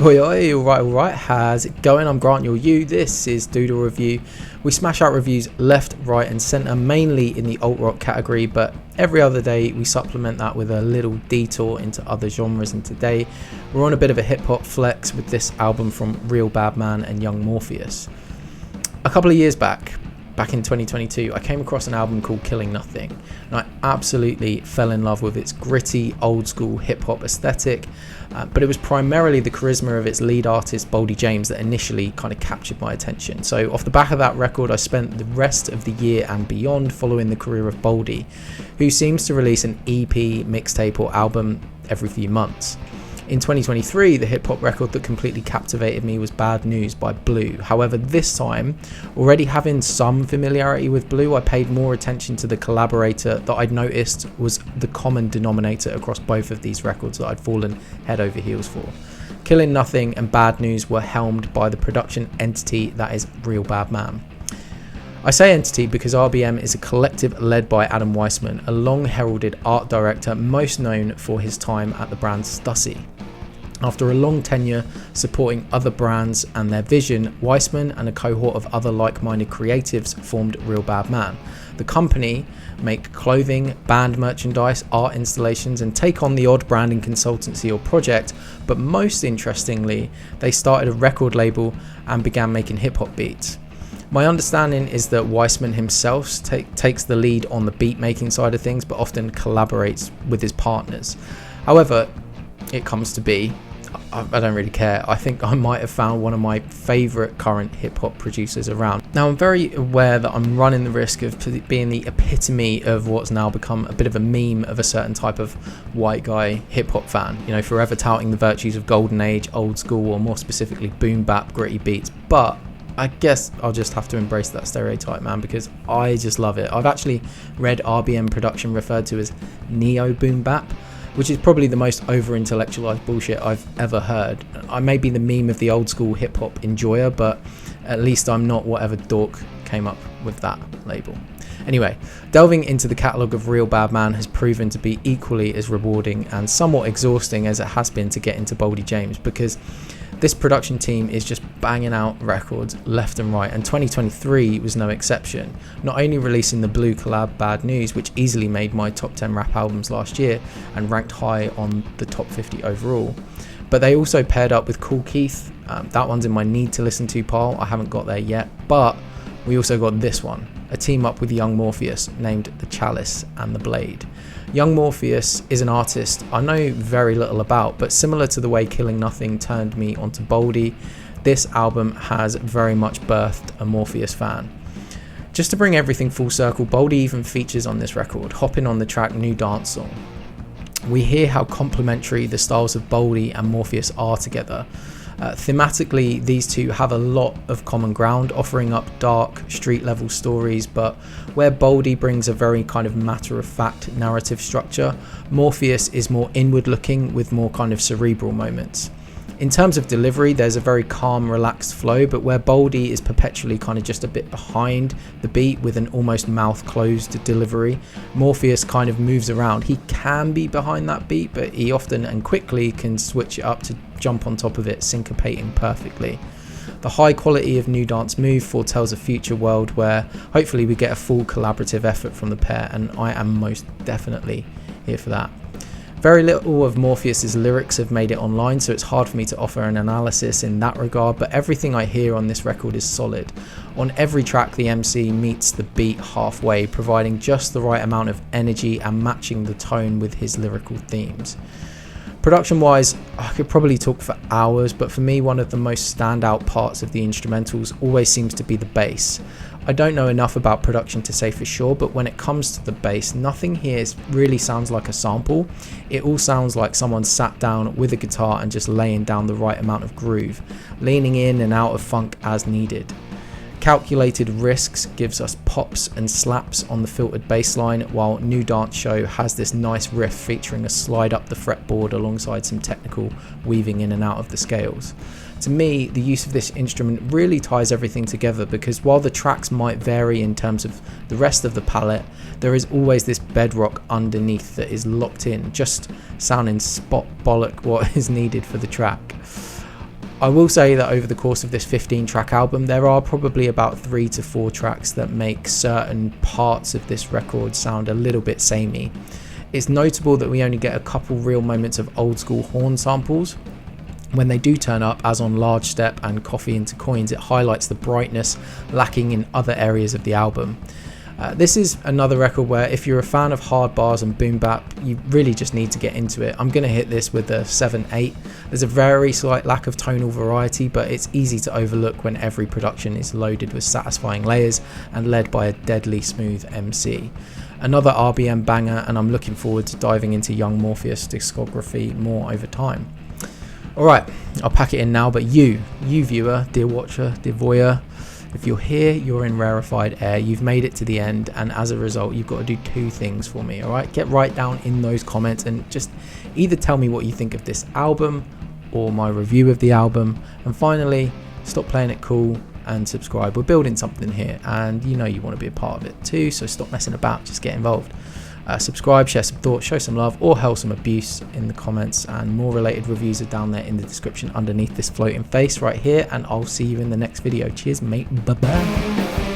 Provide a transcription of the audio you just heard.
Oi, oi, alright, how's it going? I'm Grant, your you. This is Doodle Review. We smash out reviews left, right and centre, mainly in the alt-rock category, but every other day we supplement that with a little detour into other genres, and today we're on a bit of a hip-hop flex with this album from RealBadMan and YUNGMORPHEUS. A couple of years back in 2022, I came across an album called Killing Nothing, and I absolutely fell in love with its gritty, old-school hip-hop aesthetic, but it was primarily the charisma of its lead artist, Boldy James, that initially kind of captured my attention. So off the back of that record, I spent the rest of the year and beyond following the career of Boldy, who seems to release an EP, mixtape or album every few months. In 2023, the hip-hop record that completely captivated me was Bad News by Blue. However, this time, already having some familiarity with Blue, I paid more attention to the collaborator that I'd noticed was the common denominator across both of these records that I'd fallen head over heels for. Killing Nothing and Bad News were helmed by the production entity that is RealBadMan. I say entity because RBM is a collective led by Adam Weissman, a long-heralded art director most known for his time at the brand Stussy. After a long tenure supporting other brands and their vision, Weissman and a cohort of other like-minded creatives formed RealBadMan. The company make clothing, band merchandise, art installations and take on the odd branding consultancy or project, but most interestingly, they started a record label and began making hip-hop beats. My understanding is that Weissman himself takes the lead on the beat making side of things, but often collaborates with his partners. However, it comes to be, I don't really care. I think I might have found one of my favourite current hip-hop producers around. Now, I'm very aware that I'm running the risk of being the epitome of what's now become a bit of a meme of a certain type of white guy hip-hop fan, you know, forever touting the virtues of golden age, old school, or more specifically boom bap gritty beats. But I guess I'll just have to embrace that stereotype, man, because I just love it. I've actually read RBM production referred to as neo boom bap, which is probably the most over-intellectualized bullshit I've ever heard. I may be the meme of the old school hip-hop enjoyer, but at least I'm not whatever dork came up with that label. Anyway, delving into the catalogue of RealBadMan has proven to be equally as rewarding and somewhat exhausting as it has been to get into Boldy James, because this production team is just banging out records left and right, and 2023 was no exception. Not only releasing the Blue collab Bad News, which easily made my top 10 rap albums last year and ranked high on the top 50 overall, but they also paired up with Cool Keith. That one's in my need to listen to pile. I haven't got there yet, but we also got this one, a team up with YUNGMORPHEUS named the Chalice and the Blade. YUNGMORPHEUS is an artist I know very little about, but similar to the way Killing Nothing turned me onto Boldy, this album has very much birthed a Morpheus fan. Just to bring everything full circle, Boldy even features on this record, hopping on the track New Dance Song. We hear how complementary the styles of Boldy and Morpheus are together. Thematically, these two have a lot of common ground, offering up dark, street-level stories, but where Boldy brings a very kind of matter-of-fact narrative structure, Morpheus is more inward-looking with more kind of cerebral moments. In terms of delivery, there's a very calm, relaxed flow, but where Boldy is perpetually kind of just a bit behind the beat with an almost mouth-closed delivery, Morpheus kind of moves around. He can be behind that beat, but he often and quickly can switch it up to jump on top of it, syncopating perfectly. The high quality of New Dance Move foretells a future world where hopefully we get a full collaborative effort from the pair, and I am most definitely here for that. Very little of Morpheus's lyrics have made it online, so it's hard for me to offer an analysis in that regard, but everything I hear on this record is solid. On every track, the MC meets the beat halfway, providing just the right amount of energy and matching the tone with his lyrical themes. Production wise, I could probably talk for hours, but for me one of the most standout parts of the instrumentals always seems to be the bass. I don't know enough about production to say for sure, but when it comes to the bass, nothing here really sounds like a sample. It all sounds like someone sat down with a guitar and just laying down the right amount of groove, leaning in and out of funk as needed. Calculated Risks gives us pops and slaps on the filtered bass line, while New Dance Show has this nice riff featuring a slide up the fretboard alongside some technical weaving in and out of the scales. To me, the use of this instrument really ties everything together, because while the tracks might vary in terms of the rest of the palette, there is always this bedrock underneath that is locked in, just sounding spot bollock what is needed for the track. I will say that over the course of this 15 track album, there are probably about 3 to 4 tracks that make certain parts of this record sound a little bit samey. It's notable that we only get a couple real moments of old school horn samples. When they do turn up, as on Large Step and Coffee into Coins, it highlights the brightness lacking in other areas of the album. This is another record where if you're a fan of hard bars and boom bap, you really just need to get into it. I'm going to hit this with a 7-8. There's a very slight lack of tonal variety, but it's easy to overlook when every production is loaded with satisfying layers and led by a deadly smooth MC. Another RBM banger, and I'm looking forward to diving into YUNGMORPHEUS discography more over time. Alright, I'll pack it in now, but you viewer, dear watcher, dear voyeur, if you're here, you're in rarefied air, you've made it to the end, and as a result, you've got to do 2 things for me, alright? Get right down in those comments and just either tell me what you think of this album or my review of the album, and finally, stop playing it cool and subscribe. We're building something here, and you know you want to be a part of it too, so stop messing about, just get involved. Subscribe, share some thoughts, show some love, or hell some abuse in the comments, and more related reviews are down there in the description underneath this floating face right here, and I'll see you in the next video. Cheers mate, bye bye.